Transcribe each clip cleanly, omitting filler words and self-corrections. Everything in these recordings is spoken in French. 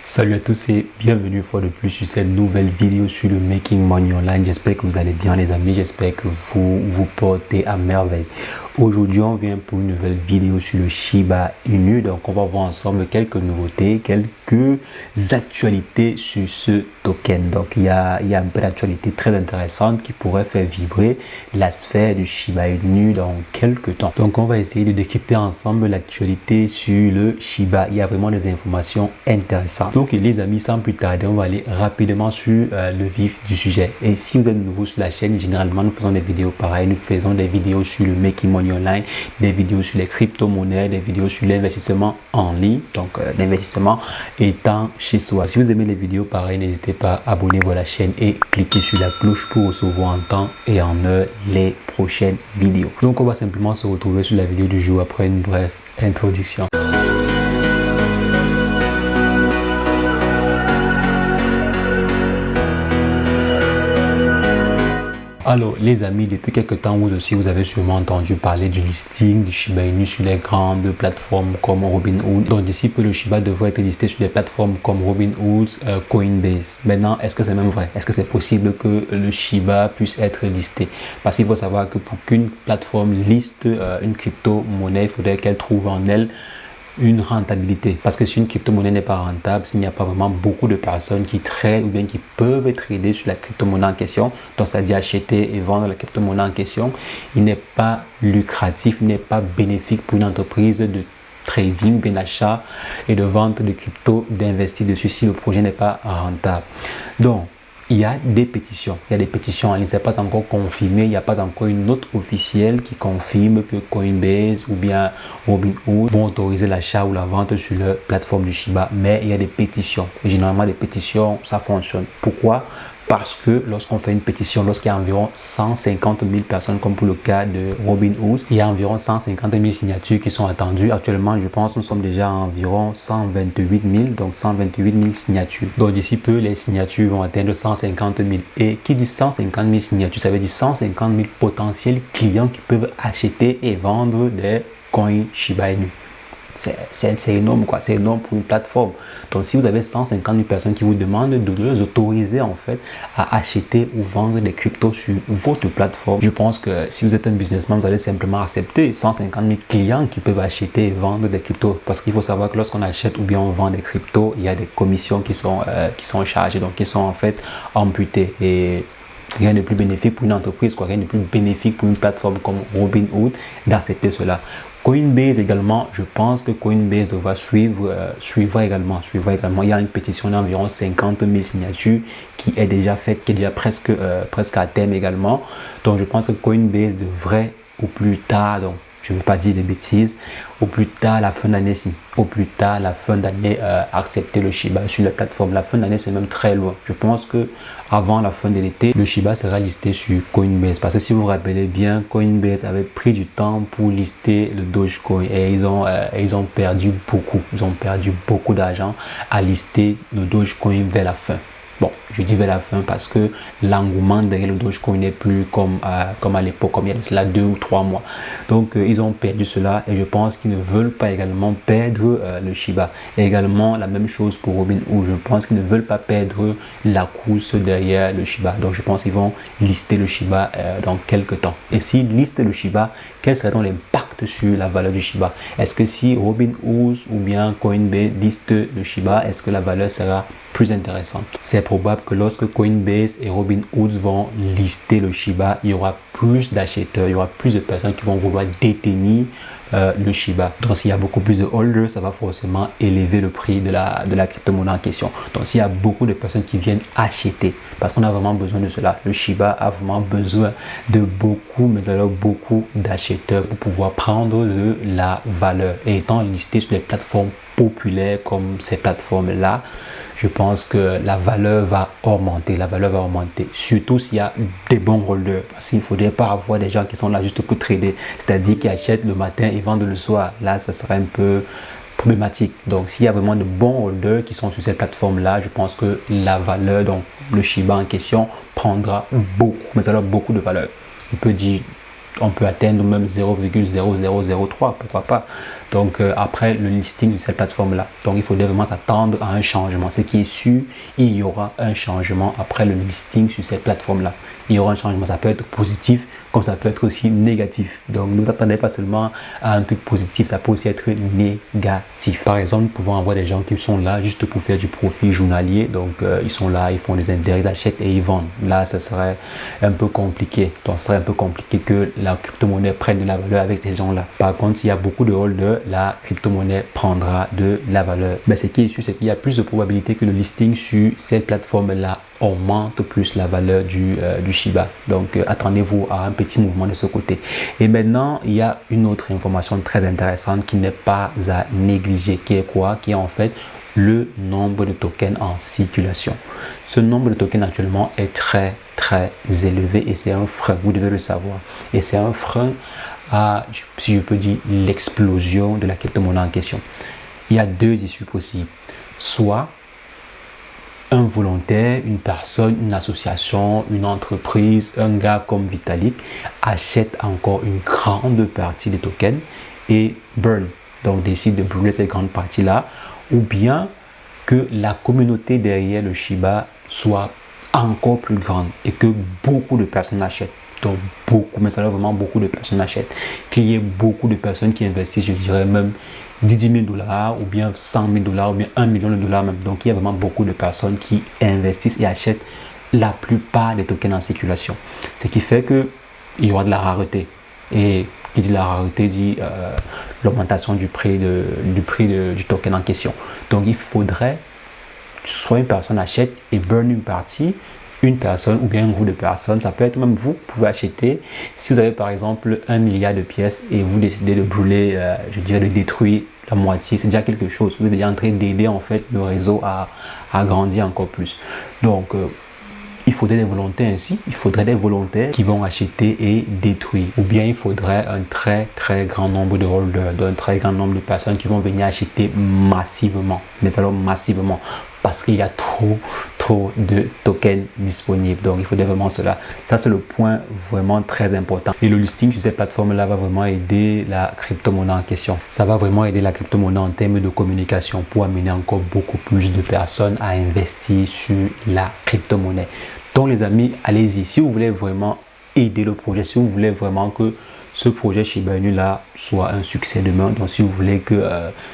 Salut à tous et bienvenue une fois de plus sur cette nouvelle vidéo sur le Making Money Online. J'espère que vous allez bien les amis, j'espère que vous vous portez à merveille. Aujourd'hui on vient pour une nouvelle vidéo sur le Shiba Inu. Donc on va voir ensemble quelques nouveautés, quelques actualités sur ce token. Donc il y a un peu d'actualité très intéressante qui pourrait faire vibrer la sphère du Shiba Inu dans quelques temps. Donc on va essayer de décrypter ensemble l'actualité sur le Shiba. Il y a vraiment des informations intéressantes. Donc les amis, sans plus tarder, on va aller rapidement sur le vif du sujet. Et si vous êtes nouveau sur la chaîne, généralement nous faisons des vidéos pareilles. Nous faisons des vidéos sur le Making Money Online, des vidéos sur les crypto-monnaies, des vidéos sur l'investissement en ligne. Donc l'investissement étant chez soi. Si vous aimez les vidéos pareilles, n'hésitez pas à abonner-vous à la chaîne et cliquez sur la cloche pour recevoir en temps et en heure les prochaines vidéos. Donc on va simplement se retrouver sur la vidéo du jour après une brève introduction. Alors les amis, depuis quelques temps vous aussi vous avez sûrement entendu parler du listing du Shiba Inu sur les grandes plateformes comme Robinhood. Donc d'ici peu le Shiba devrait être listé sur des plateformes comme Robinhood, Coinbase. Maintenant, est-ce que c'est même vrai? Est-ce que c'est possible que le Shiba puisse être listé? Parce qu'il faut savoir que pour qu'une plateforme liste une crypto-monnaie, il faudrait qu'elle trouve en elle une rentabilité. Parce que si une crypto-monnaie n'est pas rentable, s'il n'y a pas vraiment beaucoup de personnes qui tradent ou bien qui peuvent trader sur la crypto-monnaie en question, donc c'est-à-dire acheter et vendre la crypto-monnaie en question, il n'est pas lucratif, il n'est pas bénéfique pour une entreprise de trading ou bien d'achat et de vente de crypto d'investir dessus si le projet n'est pas rentable. Donc, il y a des pétitions. Il y a des pétitions en ligne. Ce n'est pas encore confirmé. Il n'y a pas encore une note officielle qui confirme que Coinbase ou bien Robinhood vont autoriser l'achat ou la vente sur leur plateforme du Shiba. Mais il y a des pétitions. Et généralement, les pétitions, ça fonctionne. Pourquoi? Parce que lorsqu'on fait une pétition, lorsqu'il y a environ 150 000 personnes, comme pour le cas de Robinhood, il y a environ 150 000 signatures qui sont attendues. Actuellement, je pense que nous sommes déjà à environ 128 000, donc 128 000 signatures. Donc d'ici peu, les signatures vont atteindre 150 000. Et qui dit 150 000 signatures, ça veut dire 150 000 potentiels clients qui peuvent acheter et vendre des coins Shiba Inu. C'est énorme quoi, c'est énorme pour une plateforme. Donc si vous avez 150 000 personnes qui vous demandent de les autoriser en fait à acheter ou vendre des cryptos sur votre plateforme, je pense que si vous êtes un businessman, vous allez simplement accepter 150 000 clients qui peuvent acheter et vendre des cryptos. Parce qu'il faut savoir que lorsqu'on achète ou bien on vend des cryptos, il y a des commissions qui sont chargées, donc qui sont en fait amputées. Et rien de plus bénéfique pour une entreprise, quoi. Rien de plus bénéfique pour une plateforme comme Robinhood d'accepter cela. Coinbase également, je pense que Coinbase devra suivra également. Il y a une pétition d'environ 50 000 signatures qui est déjà faite, qui est déjà presque à terme également. Donc je pense que Coinbase devrait au plus tard, donc je ne veux pas dire des bêtises, au plus tard la fin d'année accepter le Shiba sur la plateforme. La fin d'année c'est même très loin. Je pense que avant la fin de l'été, le Shiba sera listé sur Coinbase. Parce que si vous vous rappelez bien, Coinbase avait pris du temps pour lister le Dogecoin et ils ont perdu beaucoup. Ils ont perdu beaucoup d'argent à lister le Dogecoin vers la fin. Bon, je dis vers la fin parce que l'engouement derrière le Dogecoin n'est plus comme à l'époque, comme il y a cela 2 ou 3 mois. Donc, ils ont perdu cela et je pense qu'ils ne veulent pas également perdre le Shiba. Et également, la même chose pour Robinhood. Je pense qu'ils ne veulent pas perdre la course derrière le Shiba. Donc, je pense qu'ils vont lister le Shiba dans quelques temps. Et s'ils listent le Shiba, quel serait donc l'impact sur la valeur du Shiba? Est-ce que si Robinhood ou bien Coinbase liste le Shiba, est-ce que la valeur sera plus intéressante? C'est probable que lorsque Coinbase et Robinhood vont lister le Shiba, il y aura plus d'acheteurs, il y aura plus de personnes qui vont vouloir détenir le Shiba. Donc s'il y a beaucoup plus de holders, ça va forcément élever le prix de la crypto-monnaie en question. Donc s'il y a beaucoup de personnes qui viennent acheter, parce qu'on a vraiment besoin de cela, le Shiba a vraiment besoin de beaucoup, mais alors beaucoup d'acheteurs pour pouvoir prendre de la valeur. Et étant listé sur des plateformes populaires comme ces plateformes-là, je pense que la valeur va augmenter. Surtout s'il y a des bons holders. Parce qu'il ne faudrait pas avoir des gens qui sont là juste pour trader. C'est-à-dire qui achètent le matin et vendent le soir. Là, ça serait un peu problématique. Donc, s'il y a vraiment de bons holders qui sont sur cette plateforme-là, je pense que la valeur, donc le Shiba en question, prendra beaucoup, mais alors beaucoup de valeur. On peut atteindre même 0,0003, pourquoi pas. Donc après le listing de cette plateforme-là. Donc il faudrait vraiment s'attendre à un changement. Ce qui est sûr, il y aura un changement après le listing sur cette plateforme-là. Il y aura un changement. Ça peut être positif comme ça peut être aussi négatif. Donc ne vous attendez pas seulement à un truc positif, ça peut aussi être négatif. Par exemple, nous pouvons avoir des gens qui sont là juste pour faire du profit journalier. Donc ils sont là, ils font des intérêts, ils achètent et ils vendent. Là, ce serait un peu compliqué. Donc ce serait un peu compliqué que la crypto-monnaie prenne de la valeur avec ces gens-là. Par contre, s'il y a beaucoup de holders, la crypto-monnaie prendra de la valeur. Mais ce qui est sûr, c'est qu'il y a plus de probabilité que le listing sur cette plateforme-là augmente plus la valeur du Shiba. Donc attendez-vous à un petit mouvement de ce côté. Et maintenant, il y a une autre information très intéressante qui n'est pas à négliger, qui est quoi? Qui est en fait le nombre de tokens en circulation. Ce nombre de tokens actuellement est très élevé et c'est un frein, vous devez le savoir. Et c'est un frein à, si je peux dire, l'explosion de la crypto-monnaie en question. Il y a deux issues possibles. Soit un volontaire, une personne, une association, une entreprise, un gars comme Vitalik achète encore une grande partie des tokens et burn, donc décide de brûler cette grande partie-là, ou bien que la communauté derrière le Shiba soit encore plus grande et que beaucoup de personnes achètent. Donc beaucoup, mais ça veut vraiment beaucoup de personnes achètent. Qu'il y ait beaucoup de personnes qui investissent, je dirais même 10 000 $, ou bien 100 000 $, ou bien 1 million de dollars même. Donc il y a vraiment beaucoup de personnes qui investissent et achètent la plupart des tokens en circulation. Ce qui fait qu'il y aura de la rareté. Et qui dit la rareté dit l'augmentation du prix du token en question. Donc il faudrait soit une personne achète et burn une partie, une personne ou bien un groupe de personnes, ça peut être même vous pouvez acheter. Si vous avez par exemple 1 milliard de pièces et vous décidez de brûler, je dirais de détruire la moitié, c'est déjà quelque chose. Vous êtes déjà en train d'aider en fait le réseau à grandir encore plus. Donc il faudrait des volontaires ainsi, il faudrait des volontaires qui vont acheter et détruire. Ou bien il faudrait un très grand nombre de holders, un très grand nombre de personnes qui vont venir acheter massivement. Mais alors massivement, parce qu'il y a trop de tokens disponibles. Donc il faudrait vraiment cela. Ça c'est le point vraiment très important. Et le listing sur cette plateforme-là va vraiment aider la crypto-monnaie en question. Ça va vraiment aider la crypto-monnaie en termes de communication pour amener encore beaucoup plus de personnes à investir sur la crypto-monnaie. Donc les amis, allez-y. Si vous voulez vraiment aider le projet, si vous voulez vraiment que ce projet Shiba Inu là soit un succès demain, donc si vous voulez que,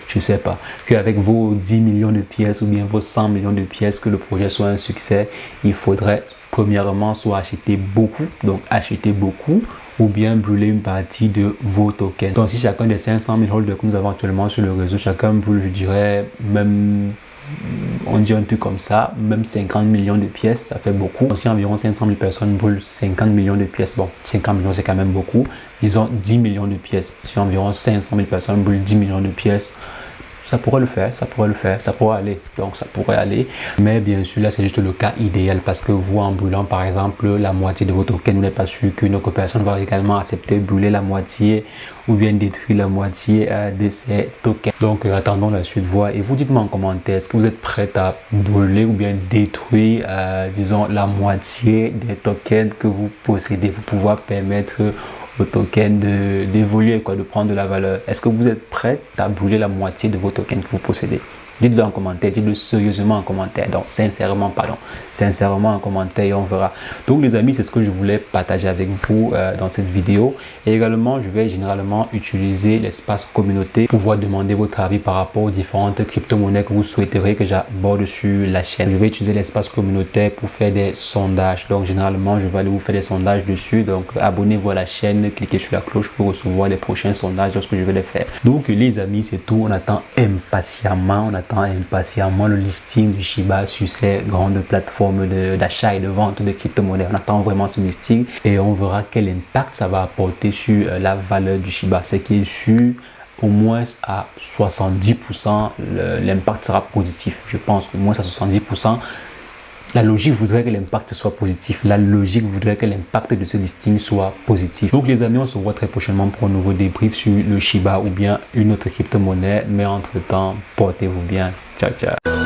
je sais pas, qu'avec vos 10 millions de pièces ou bien vos 100 millions de pièces, que le projet soit un succès, il faudrait premièrement soit acheter beaucoup, donc acheter beaucoup, ou bien brûler une partie de vos tokens. Donc si chacun des 500 000 holders que nous avons actuellement sur le réseau, chacun brûle, je dirais, même on dit un truc comme ça, même 50 millions de pièces, ça fait beaucoup. Si environ 500 000 personnes brûlent 50 millions de pièces, bon, 50 millions c'est quand même beaucoup, disons 10 millions de pièces. Si environ 500 000 personnes brûlent 10 millions de pièces, ça pourrait le faire, ça pourrait aller, donc ça pourrait aller. Mais bien sûr, là, c'est juste le cas idéal parce que vous, en brûlant par exemple la moitié de vos tokens, vous n'êtes pas sûr qu'une autre personne va également accepter de brûler la moitié ou bien détruire la moitié de ces tokens. Donc, attendons la suite, voir. Et vous dites-moi en commentaire, est-ce que vous êtes prêt à brûler ou bien détruire, disons, la moitié des tokens que vous possédez pour pouvoir permettre vos tokens d'évoluer, de prendre de la valeur? Est-ce que vous êtes prêt à brûler la moitié de vos tokens que vous possédez? Dites-le en commentaire, dites-le sérieusement en commentaire, donc sincèrement en commentaire et on verra. Donc les amis, c'est ce que je voulais partager avec vous dans cette vidéo. Et également, je vais généralement utiliser l'espace communauté pour pouvoir demander votre avis par rapport aux différentes crypto-monnaies que vous souhaiteriez que j'aborde sur la chaîne. Je vais utiliser l'espace communautaire pour faire des sondages. Donc généralement, je vais aller vous faire des sondages dessus. Donc abonnez-vous à la chaîne, cliquez sur la cloche pour recevoir les prochains sondages lorsque je vais les faire. Donc les amis, c'est tout. On attend impatiemment, le listing du Shiba sur ces grandes plateformes d'achat et de vente de crypto-monnaies. On attend vraiment ce listing et on verra quel impact ça va apporter sur la valeur du Shiba. Ce qui est sûr, au moins à 70%, l'impact sera positif. Je pense qu'au moins à 70%. La logique voudrait que l'impact soit positif. La logique voudrait que l'impact de ce listing soit positif. Donc les amis, on se voit très prochainement pour un nouveau débrief sur le Shiba ou bien une autre crypto-monnaie. Mais entre-temps, portez-vous bien. Ciao, ciao.